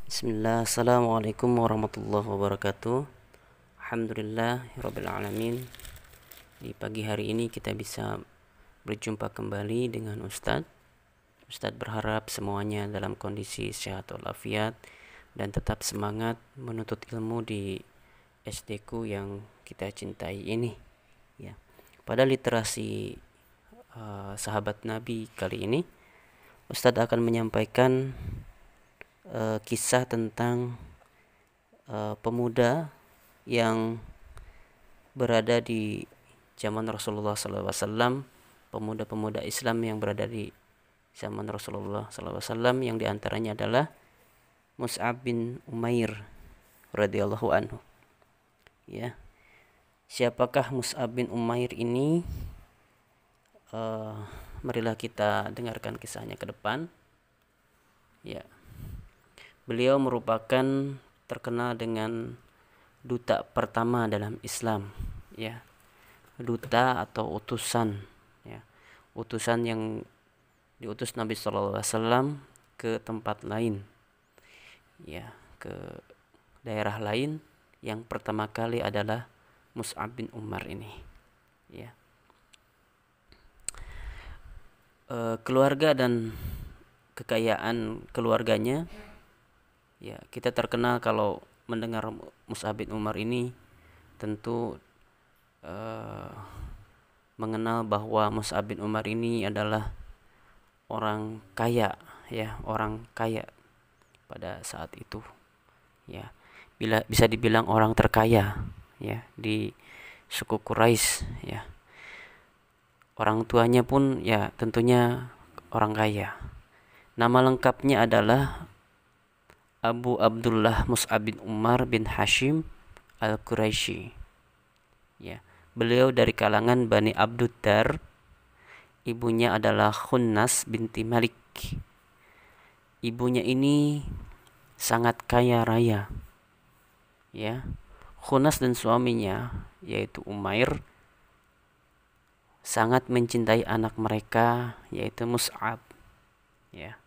Bismillah, Assalamualaikum warahmatullahi wabarakatuh. Alhamdulillah alamin. Di pagi hari ini kita bisa berjumpa kembali dengan Ustadz. Ustadz berharap semuanya dalam kondisi sehat walafiat dan tetap semangat menuntut ilmu di SD ku yang kita cintai ini. Ya. Pada literasi sahabat Nabi kali ini, Ustadz akan menyampaikan kisah tentang pemuda yang berada di zaman Rasulullah SAW, pemuda-pemuda Islam yang berada di zaman Rasulullah SAW, yang diantaranya adalah Mus'ab bin Umair radhiyallahu anhu. Ya, siapakah Mus'ab bin Umair ini? Marilah kita dengarkan kisahnya ke depan. Ya, beliau merupakan terkenal dengan duta pertama dalam Islam, ya, duta atau utusan, ya, utusan yang diutus Nabi SAW ke tempat lain, ya, ke daerah lain. Yang pertama kali adalah Mus'ab bin Umar ini, ya. Keluarga dan kekayaan keluarganya, ya, kita terkenal kalau mendengar Mus'ab bin Umar ini tentu mengenal bahwa Mus'ab bin Umar ini adalah orang kaya, ya, orang kaya pada saat itu, ya, bisa dibilang orang terkaya, ya, di suku Quraisy, ya. Orang tuanya pun ya tentunya orang kaya. Nama lengkapnya adalah Abu Abdullah Mus'ab bin Umar bin Hashim al-Quraisy. Ya, beliau dari kalangan Bani Abdud Dar. Ibunya adalah Khunnas binti Malik. Ibunya ini sangat kaya raya. Ya, Khunnas dan suaminya yaitu Umair sangat mencintai anak mereka yaitu Mus'ab, ya.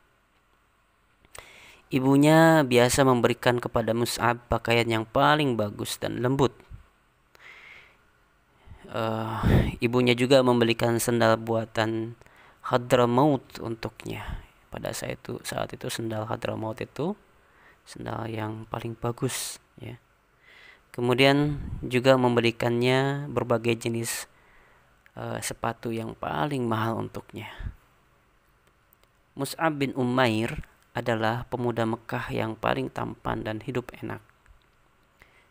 Ibunya biasa memberikan kepada Mus'ab pakaian yang paling bagus dan lembut. Ibunya juga membelikan sendal buatan Hadramaut untuknya. Pada saat itu sendal Hadramaut itu sendal yang paling bagus, ya. Kemudian juga membelikannya berbagai jenis sepatu yang paling mahal untuknya. Mus'ab bin Umair adalah pemuda Mekah yang paling tampan dan hidup enak.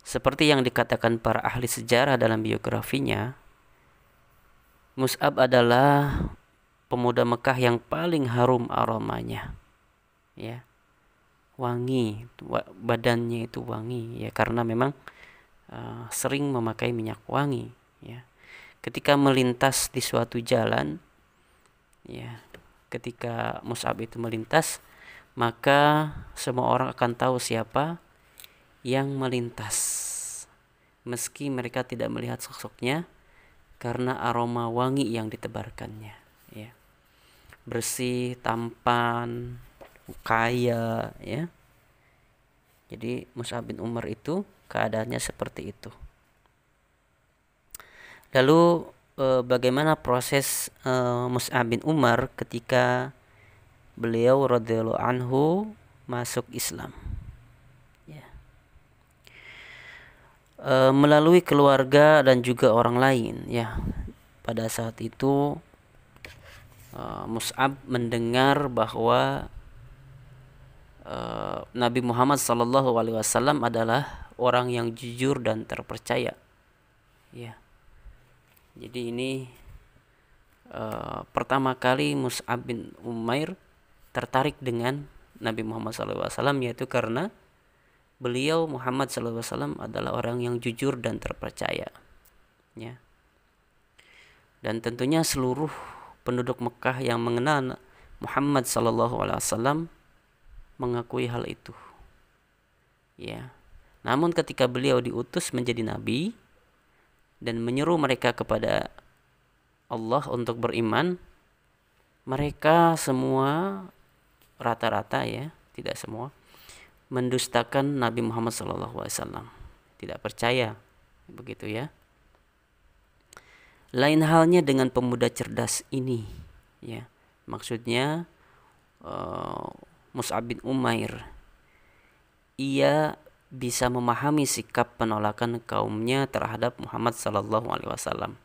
Seperti yang dikatakan para ahli sejarah dalam biografinya, Mus'ab adalah pemuda Mekah yang paling harum aromanya, ya, wangi, badannya itu wangi, ya, karena memang sering memakai minyak wangi, ya. Ketika melintas di suatu jalan, ya, ketika Mus'ab itu melintas, maka semua orang akan tahu siapa yang melintas, meski mereka tidak melihat sosoknya, karena aroma wangi yang ditebarkannya, ya. Bersih, tampan, kaya, ya. Jadi Mus'ab bin Umar itu keadaannya seperti itu. Lalu bagaimana proses Mus'ab bin Umar ketika beliau radhiyallahu anhu masuk Islam? Ya. Melalui keluarga dan juga orang lain, ya. Pada saat itu Mus'ab mendengar bahwa Nabi Muhammad SAW adalah orang yang jujur dan terpercaya, ya. Jadi ini pertama kali Mus'ab bin Umair tertarik dengan Nabi Muhammad SAW, yaitu karena beliau Muhammad SAW adalah orang yang jujur dan terpercaya, ya. Dan tentunya seluruh penduduk Mekah yang mengenal Muhammad SAW mengakui hal itu, ya. Namun ketika beliau diutus menjadi nabi dan menyeru mereka kepada Allah untuk beriman, mereka semua rata-rata, ya, tidak semua, mendustakan Nabi Muhammad SAW, tidak percaya, begitu ya. Lain halnya dengan pemuda cerdas ini, ya. Maksudnya Mus'ab bin Umair, ia bisa memahami sikap penolakan kaumnya terhadap Muhammad SAW.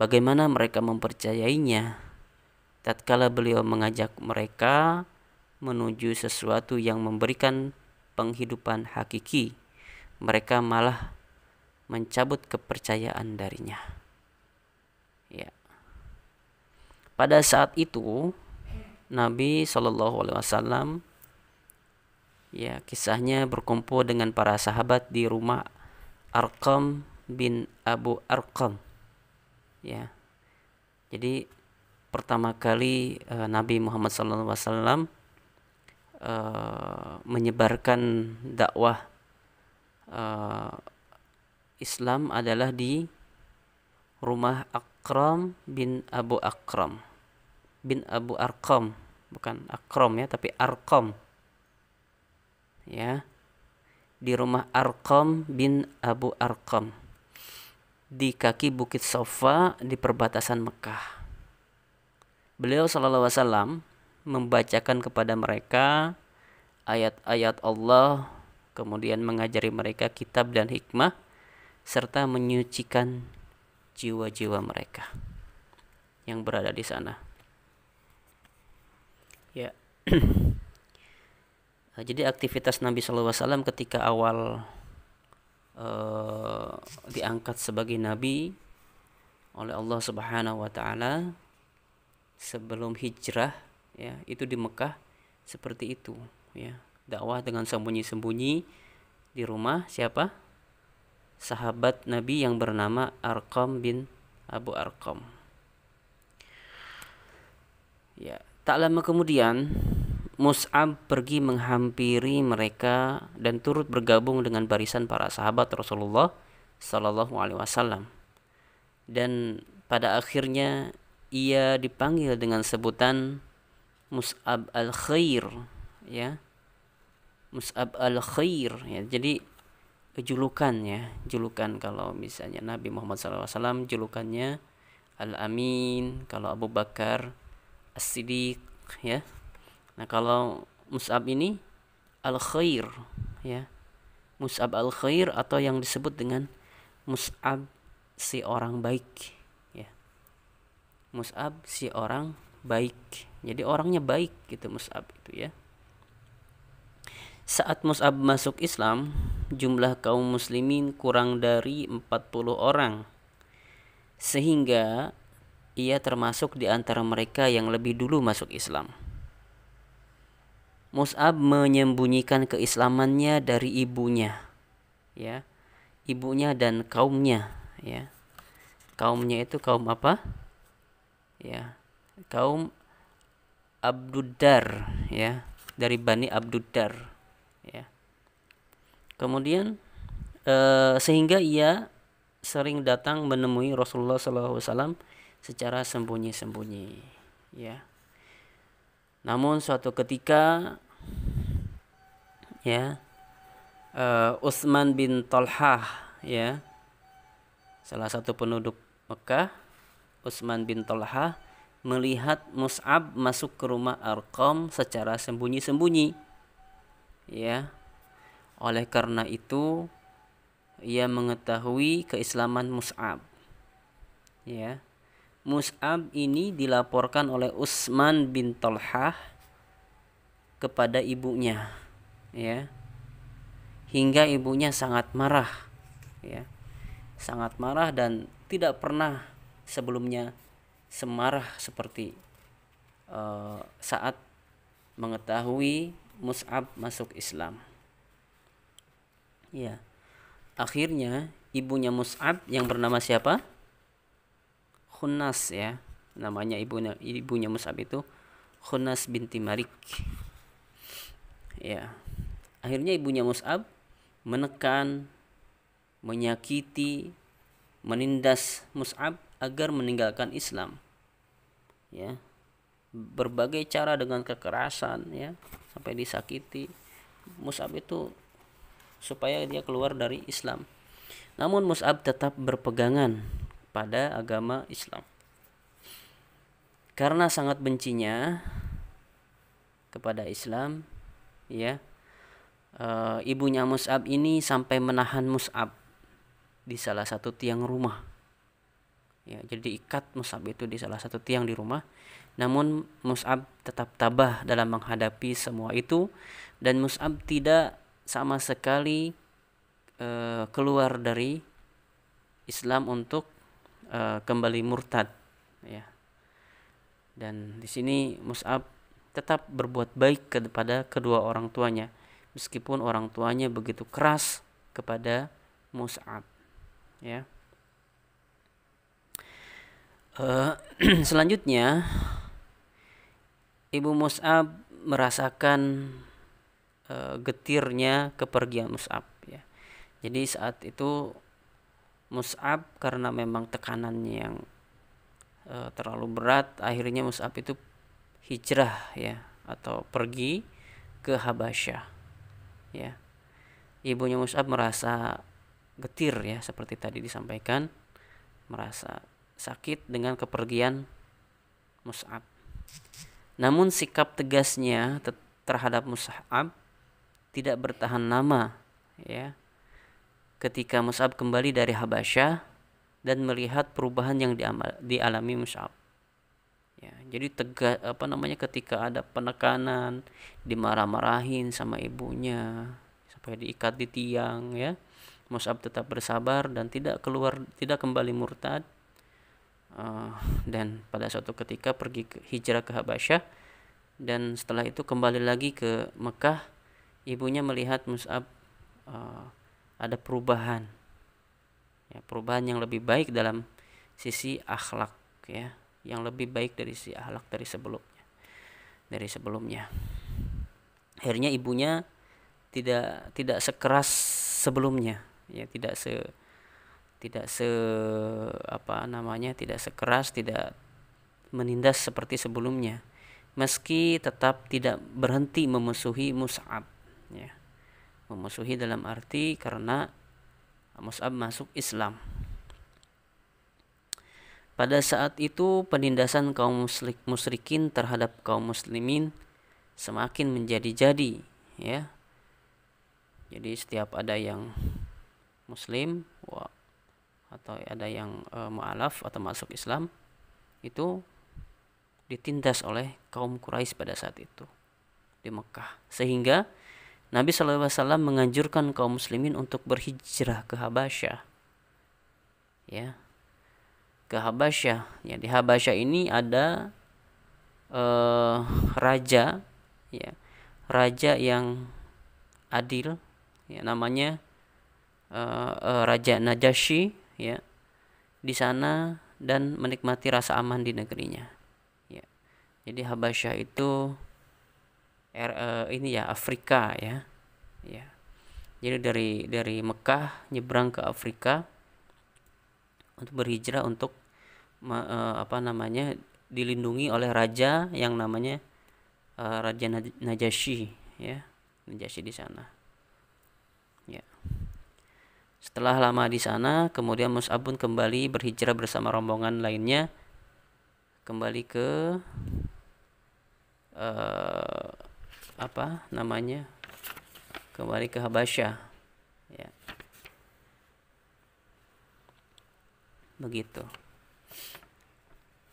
Bagaimana mereka mempercayainya tatkala beliau mengajak mereka menuju sesuatu yang memberikan penghidupan hakiki, mereka malah mencabut kepercayaan darinya. Ya. Pada saat itu Nabi SAW, ya, kisahnya berkumpul dengan para sahabat di rumah Arqam bin Abu Arqam. Ya. Jadi pertama kali Nabi Muhammad SAW menyebarkan dakwah Islam adalah di rumah Akram bin Abu Akram bin Abu Arqam, bukan Akram ya, tapi Arqam, ya, di rumah Arqam bin Abu Arqam di kaki Bukit Sofa di perbatasan Mekah. Beliau SAW membacakan kepada mereka ayat-ayat Allah, kemudian mengajari mereka kitab dan hikmah, serta menyucikan jiwa-jiwa mereka yang berada di sana. Ya. Jadi aktivitas Nabi SAW ketika awal diangkat sebagai nabi oleh Allah Subhanahu wa taala sebelum hijrah, ya, itu di Mekah seperti itu, ya. Dakwah dengan sembunyi-sembunyi di rumah siapa? Sahabat Nabi yang bernama Arqam bin Abu Arqam. Ya, tak lama kemudian Mus'ab pergi menghampiri mereka dan turut bergabung dengan barisan para sahabat Rasulullah sallallahu alaihi wasallam. Dan pada akhirnya ia dipanggil dengan sebutan Mus'ab al-Khair, ya. Mus'ab al-Khair, ya. Jadi julukan, ya, julukan kalau misalnya Nabi Muhammad SAW julukannya Al-Amin, kalau Abu Bakar As-Siddiq, ya. Nah, kalau Mus'ab ini Al-Khair, ya. Mus'ab al-Khair atau yang disebut dengan Mus'ab si orang baik, ya. Mus'ab si orang baik. Jadi orangnya baik gitu Mus'ab itu, ya. Saat Mus'ab masuk Islam, jumlah kaum muslimin kurang dari 40 orang. Sehingga ia termasuk di antara mereka yang lebih dulu masuk Islam. Mus'ab menyembunyikan keislamannya dari ibunya, ya. Ibunya dan kaumnya, ya. Kaumnya itu kaum apa? Ya, kaum Abduddar, ya, dari Bani Abduddar, ya. Kemudian sehingga ia sering datang menemui Rasulullah SAW secara sembunyi-sembunyi, ya. Namun suatu ketika, ya, Utsman bin Talhah, ya, salah satu penduduk Mekah, Utsman bin Talhah melihat Mus'ab masuk ke rumah Arqam secara sembunyi-sembunyi, ya. Oleh karena itu ia mengetahui keislaman Mus'ab, ya. Mus'ab ini dilaporkan oleh Utsman bin Talhah kepada ibunya, ya. Hingga ibunya sangat marah, ya. Sangat marah dan tidak pernah sebelumnya semarah seperti saat mengetahui Mus'ab masuk Islam. Ya. Akhirnya ibunya Mus'ab yang bernama siapa? Khunnas, ya. Namanya ibunya Mus'ab itu Khunnas binti Malik. Ya. Akhirnya ibunya Mus'ab menekan, menyakiti, menindas Mus'ab agar meninggalkan Islam, ya. Berbagai cara dengan kekerasan, ya, sampai disakiti, Mus'ab itu supaya dia keluar dari Islam. Namun Mus'ab tetap berpegangan pada agama Islam. Karena sangat bencinya kepada Islam, ya, ibunya Mus'ab ini sampai menahan Mus'ab di salah satu tiang rumah. Ya, jadi ikat Mus'ab itu di salah satu tiang di rumah. Namun Mus'ab tetap tabah dalam menghadapi semua itu, dan Mus'ab tidak sama sekali keluar dari Islam untuk kembali murtad, ya. Dan di sini Mus'ab tetap berbuat baik kepada kedua orang tuanya, meskipun orang tuanya begitu keras kepada Mus'ab, ya. Selanjutnya ibu Mus'ab merasakan getirnya kepergian Mus'ab, ya. Jadi saat itu Mus'ab karena memang tekanannya yang terlalu berat, akhirnya Mus'ab itu hijrah, ya, atau pergi ke Habasyah, ya. Ibunya Mus'ab merasa getir, ya, seperti tadi disampaikan, merasa sakit dengan kepergian Mus'ab. Namun sikap tegasnya terhadap Mus'ab tidak bertahan lama, ya. Ketika Mus'ab kembali dari Habasyah dan melihat perubahan yang dialami Mus'ab, ya, jadi ketika ada penekanan, dimarah-marahin sama ibunya sampai diikat di tiang, ya, Mus'ab tetap bersabar dan tidak kembali murtad. Dan pada suatu ketika pergi hijrah ke Habasyah, dan setelah itu kembali lagi ke Mekah, ibunya melihat Mus'ab ada perubahan, ya, perubahan yang lebih baik dalam sisi akhlak, ya, yang lebih baik dari sisi akhlak dari sebelumnya. Akhirnya ibunya tidak sekeras sebelumnya, ya, tidak sekeras, tidak menindas seperti sebelumnya, meski tetap tidak berhenti memusuhi Mus'ab, ya. Memusuhi dalam arti karena Mus'ab masuk Islam. Pada saat itu penindasan kaum musyrikin terhadap kaum muslimin semakin menjadi-jadi, ya. Jadi setiap ada yang muslim atau ada yang mu'alaf atau masuk Islam, itu ditindas oleh kaum Quraisy pada saat itu di Mekah, sehingga Nabi SAW menganjurkan kaum muslimin untuk berhijrah ke Habasyah, ya, ke Habasyah. Ya, di Habasyah ini ada raja, ya, raja yang adil, ya, namanya Raja Najasyi, ya, di sana, dan menikmati rasa aman di negerinya, ya. Jadi Habasyah itu ini, ya, Afrika, ya. Ya. Jadi dari Mekah nyebrang ke Afrika untuk berhijrah untuk dilindungi oleh raja yang namanya Raja Najasyi, ya. Najasyi di sana. Ya. Setelah lama di sana, kemudian Mus'ab pun kembali berhijrah bersama rombongan lainnya kembali ke kembali ke Habasyah, ya. Begitu.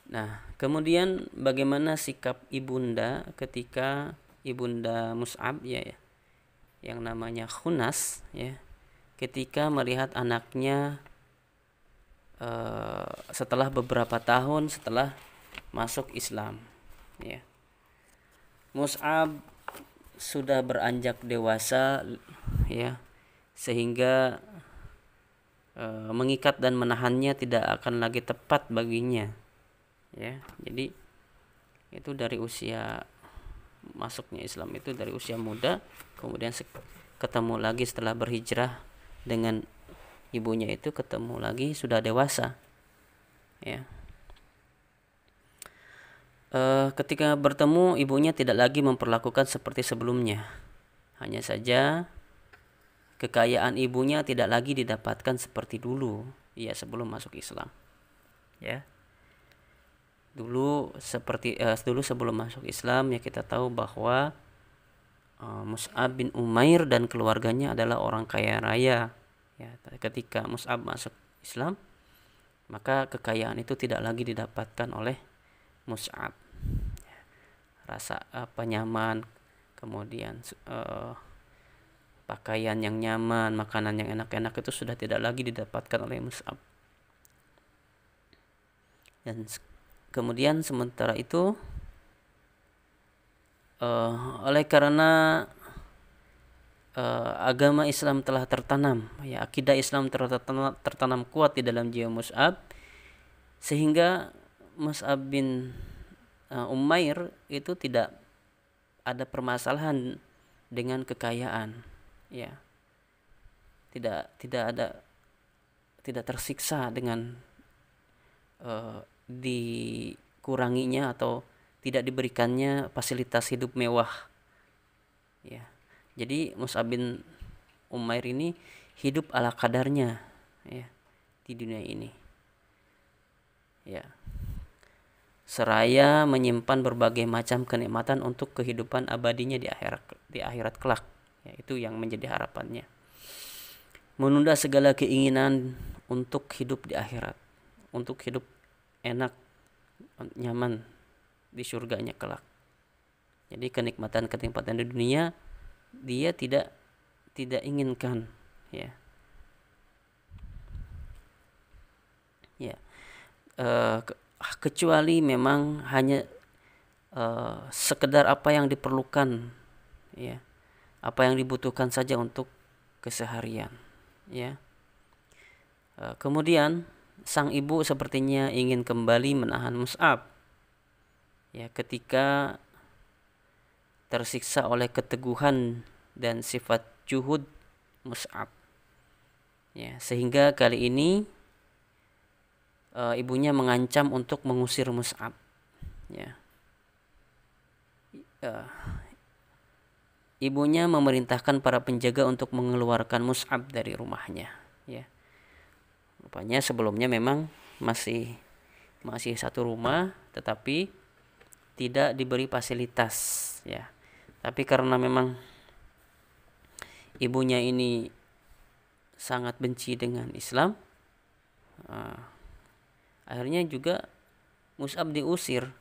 Nah, kemudian bagaimana sikap ibunda ketika ibunda Mus'ab, ya, yang namanya Khunas, ya, ketika melihat anaknya setelah beberapa tahun setelah masuk Islam, ya. Mus'ab sudah beranjak dewasa, ya, sehingga mengikat dan menahannya tidak akan lagi tepat baginya, ya. Jadi itu dari usia masuknya Islam itu dari usia muda, kemudian ketemu lagi setelah berhijrah dengan ibunya itu, ketemu lagi sudah dewasa, ya. Ketika bertemu, ibunya tidak lagi memperlakukan seperti sebelumnya. Hanya saja kekayaan ibunya tidak lagi didapatkan seperti dulu, ya, sebelum masuk Islam. Ya. Dulu sebelum masuk Islam, ya, kita tahu bahwa Mus'ab bin Umair dan keluarganya adalah orang kaya raya. Ya, ketika Mus'ab masuk Islam, maka kekayaan itu tidak lagi didapatkan oleh Mus'ab. Rasa nyaman, kemudian pakaian yang nyaman, makanan yang enak-enak itu sudah tidak lagi didapatkan oleh Mus'ab. Dan kemudian sementara itu oleh karena agama Islam telah tertanam, ya, akidah Islam tertanam kuat di dalam jiwa Mus'ab, sehingga Mus'ab bin Umair itu tidak ada permasalahan dengan kekayaan, ya, tidak tersiksa dengan dikuranginya atau tidak diberikannya fasilitas hidup mewah, ya. Jadi Mus'ab bin Umair ini hidup ala kadarnya, ya, di dunia ini, ya, seraya menyimpan berbagai macam kenikmatan untuk kehidupan abadinya di akhirat kelak, ya, itu yang menjadi harapannya, menunda segala keinginan untuk hidup di akhirat, untuk hidup enak, nyaman di surganya kelak. Jadi kenikmatan-kenikmatan di dunia dia tidak inginkan, ya. Ya. Kecuali memang hanya sekedar apa yang diperlukan, ya, apa yang dibutuhkan saja untuk keseharian, ya. Kemudian sang ibu sepertinya ingin kembali menahan Mus'ab, ya, ketika tersiksa oleh keteguhan dan sifat juhud Mus'ab, ya, sehingga kali ini ibunya mengancam untuk mengusir Mus'ab, ya. Ibunya memerintahkan para penjaga untuk mengeluarkan Mus'ab dari rumahnya, ya. Rupanya sebelumnya memang masih satu rumah, tetapi tidak diberi fasilitas, ya. Tapi karena memang ibunya ini sangat benci dengan Islam, akhirnya juga Mus'ab diusir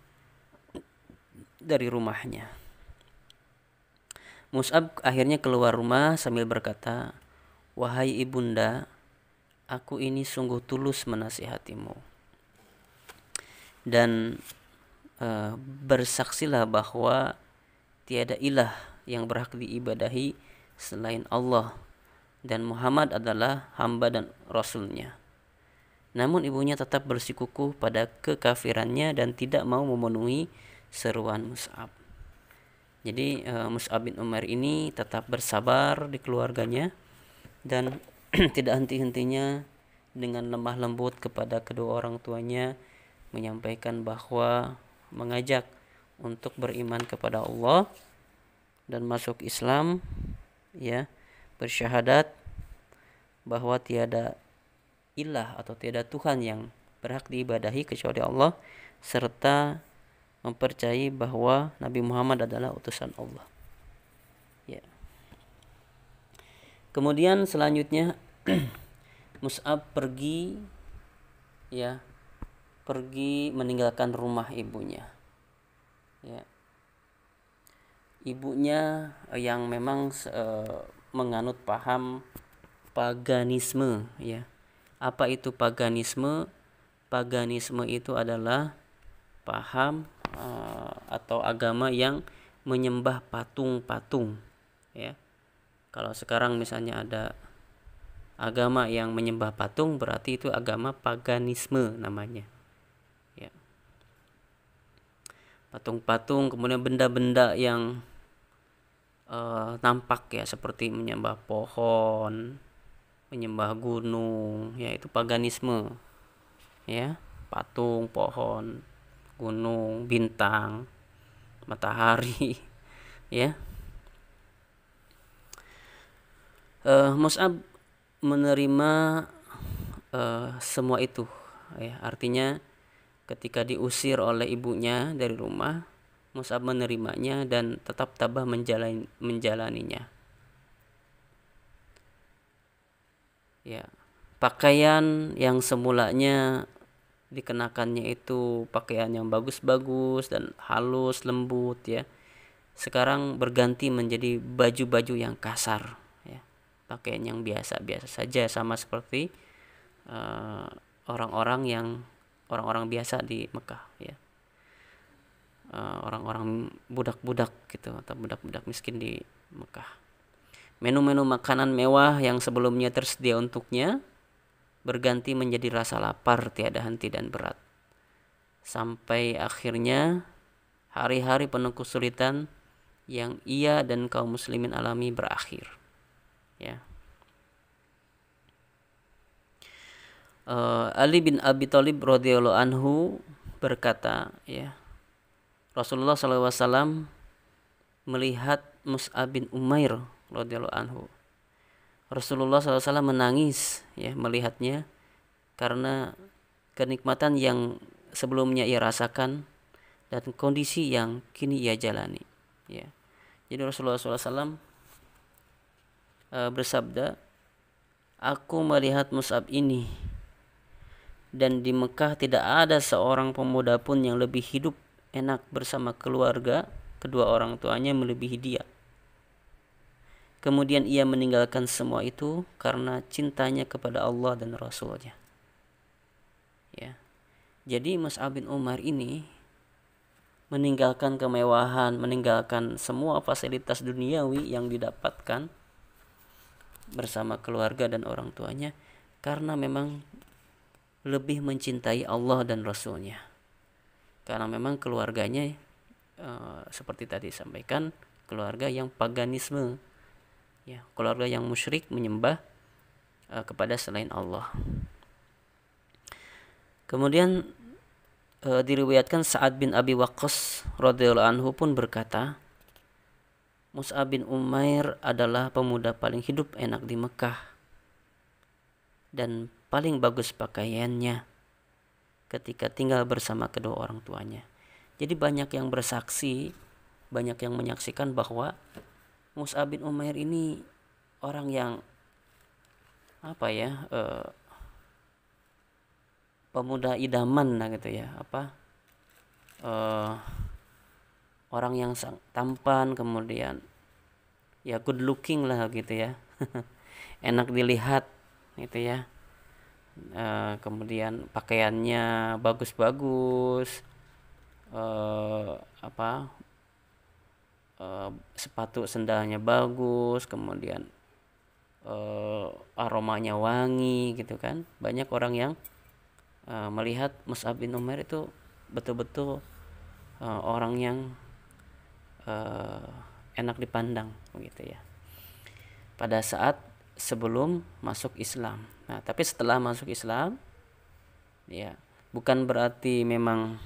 dari rumahnya. Mus'ab akhirnya keluar rumah sambil berkata, "Wahai ibunda, aku ini sungguh tulus menasihatimu. Dan bersaksilah bahwa tiada ilah yang berhak diibadahi selain Allah, dan Muhammad adalah hamba dan rasulnya." Namun ibunya tetap bersikukuh pada kekafirannya dan tidak mau memenuhi seruan Mus'ab. Jadi Mus'ab bin Umair ini tetap bersabar di keluarganya dan tidak henti-hentinya dengan lemah lembut kepada kedua orang tuanya, menyampaikan bahwa mengajak untuk beriman kepada Allah dan masuk Islam, ya, bersyahadat bahwa tiada ilah atau tiada Tuhan yang berhak diibadahi kecuali Allah, serta mempercayai bahwa Nabi Muhammad adalah utusan Allah, ya. Kemudian selanjutnya Mus'ab pergi meninggalkan rumah ibunya, ya. Ibunya yang memang menganut paham paganisme, ya. Apa itu paganisme? Paganisme itu adalah paham atau agama yang menyembah patung-patung, ya. Kalau sekarang misalnya ada agama yang menyembah patung, berarti itu agama paganisme namanya, ya. Patung-patung, kemudian benda-benda yang nampak, ya, seperti menyembah pohon, menyembah gunung, ya, itu paganisme, ya. Patung, pohon, gunung, bintang, matahari, ya. Mus'ab menerima semua itu, ya. Artinya ketika diusir oleh ibunya dari rumah, Mus'ab menerimanya dan tetap tabah menjalaninya. Ya, pakaian yang semulanya dikenakannya itu pakaian yang bagus-bagus dan halus, lembut, ya. Sekarang berganti menjadi baju-baju yang kasar, ya. Pakaian yang biasa-biasa saja, sama seperti uh, orang-orang biasa di Mekah, ya. Orang-orang budak-budak gitu, atau budak-budak miskin di Mekah. Menu-menu makanan mewah yang sebelumnya tersedia untuknya berganti menjadi rasa lapar tiada henti dan berat. Sampai akhirnya hari-hari penuh kesulitan yang ia dan kaum muslimin alami berakhir. Ya. Ali bin Abi Thalib radhiyallahu anhu berkata, ya, Rasulullah SAW melihat Mus'ab bin Umair radhiyallahu anhu. Rasulullah SAW menangis, ya, melihatnya karena kenikmatan yang sebelumnya ia rasakan dan kondisi yang kini ia jalani, ya. Jadi Rasulullah SAW bersabda, aku melihat Mus'ab ini, dan di Mekah tidak ada seorang pemuda pun yang lebih hidup enak bersama keluarga kedua orang tuanya melebihi dia. Kemudian ia meninggalkan semua itu karena cintanya kepada Allah dan Rasulnya. Ya. Jadi Mus'ab bin Umar ini meninggalkan kemewahan, meninggalkan semua fasilitas duniawi yang didapatkan bersama keluarga dan orang tuanya karena memang lebih mencintai Allah dan Rasulnya. Karena memang keluarganya seperti tadi sampaikan, keluarga yang paganisme, ya, keluarga yang musyrik menyembah kepada selain Allah. Kemudian diriwayatkan Sa'ad bin Abi Waqqas radhiyallahu anhu pun berkata, Mus'ab bin Umair adalah pemuda paling hidup enak di Mekah dan paling bagus pakaiannya ketika tinggal bersama kedua orang tuanya. Jadi banyak yang bersaksi, banyak yang menyaksikan bahwa Mus'ab bin Umair ini orang yang pemuda idaman lah gitu ya, orang yang tampan, kemudian ya good looking lah gitu ya. Enak dilihat gitu ya. Kemudian pakaiannya bagus-bagus, sepatu sendalnya bagus, kemudian aromanya wangi gitu kan. Banyak orang yang melihat Mus'ab bin Umair itu betul-betul orang yang enak dipandang begitu ya, pada saat sebelum masuk Islam. Nah, tapi setelah masuk Islam, ya, bukan berarti memang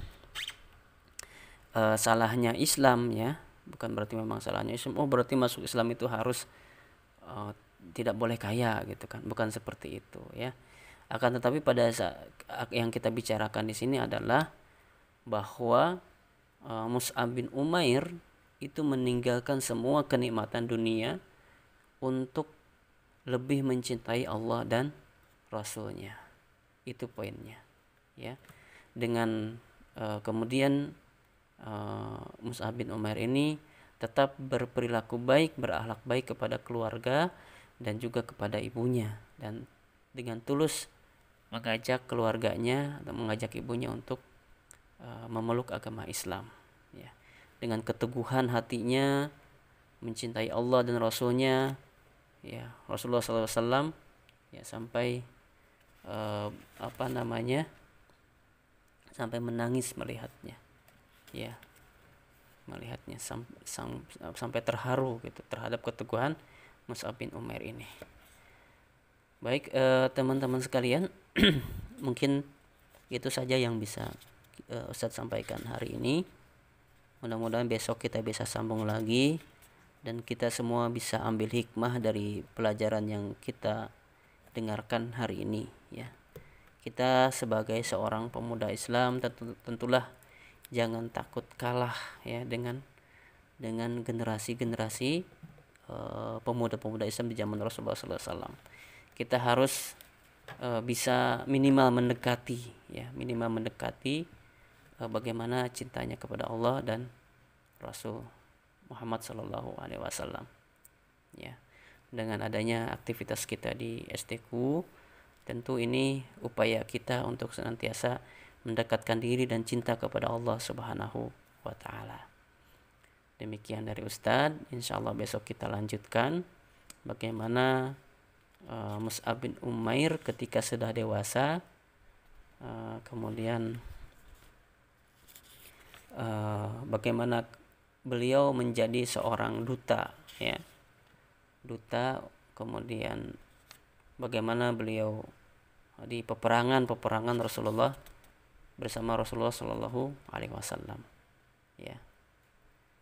salahnya Islam, ya, bukan berarti memang salahnya Islam. Oh, berarti masuk Islam itu harus tidak boleh kaya gitu kan? Bukan seperti itu, ya. Akan tetapi pada saat yang kita bicarakan di sini adalah bahwa Mus'ab bin Umair itu meninggalkan semua kenikmatan dunia untuk lebih mencintai Allah dan Rasulnya. Itu poinnya, ya. Dengan kemudian Mus'ab bin Umair ini tetap berperilaku baik, berakhlak baik kepada keluarga dan juga kepada ibunya, dan dengan tulus mengajak keluarganya atau mengajak ibunya untuk memeluk agama Islam, ya. Dengan keteguhan hatinya mencintai Allah dan Rasulnya, ya, Rasulullah SAW, ya, sampai sampai menangis melihatnya, ya, melihatnya sampai terharu gitu terhadap keteguhan Mus'ab bin Umair ini. Baik, teman-teman sekalian, mungkin itu saja yang bisa Ustadz sampaikan hari ini. Mudah-mudahan besok kita bisa sambung lagi dan kita semua bisa ambil hikmah dari pelajaran yang kita dengarkan hari ini ya. Kita sebagai seorang pemuda Islam tentulah jangan takut kalah ya dengan generasi-generasi pemuda-pemuda Islam di zaman Rasulullah SAW. Kita harus bisa minimal mendekati bagaimana cintanya kepada Allah dan Rasul Muhammad Sallallahu Alaihi Wasallam. Ya, dengan adanya aktivitas kita di STQ, tentu ini upaya kita untuk senantiasa mendekatkan diri dan cinta kepada Allah Subhanahu wa Ta'ala. Demikian dari Ustadz. Insyaallah besok kita lanjutkan bagaimana Mus'ab bin Umair ketika sudah dewasa, kemudian bagaimana beliau menjadi seorang duta ya, kemudian bagaimana beliau di peperangan Rasulullah bersama Rasulullah Shallallahu Alaihi Wasallam ya.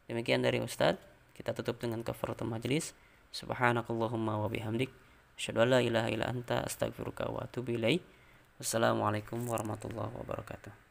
Demikian dari Ustadz. Kita tutup dengan kafaratul majlis. Subhanakallahumma wa bihamdik, asyhadu an la ilaha illa anta, astaghfiruka wa atubu ilaik. Wassalamualaikum warahmatullahi wabarakatuh.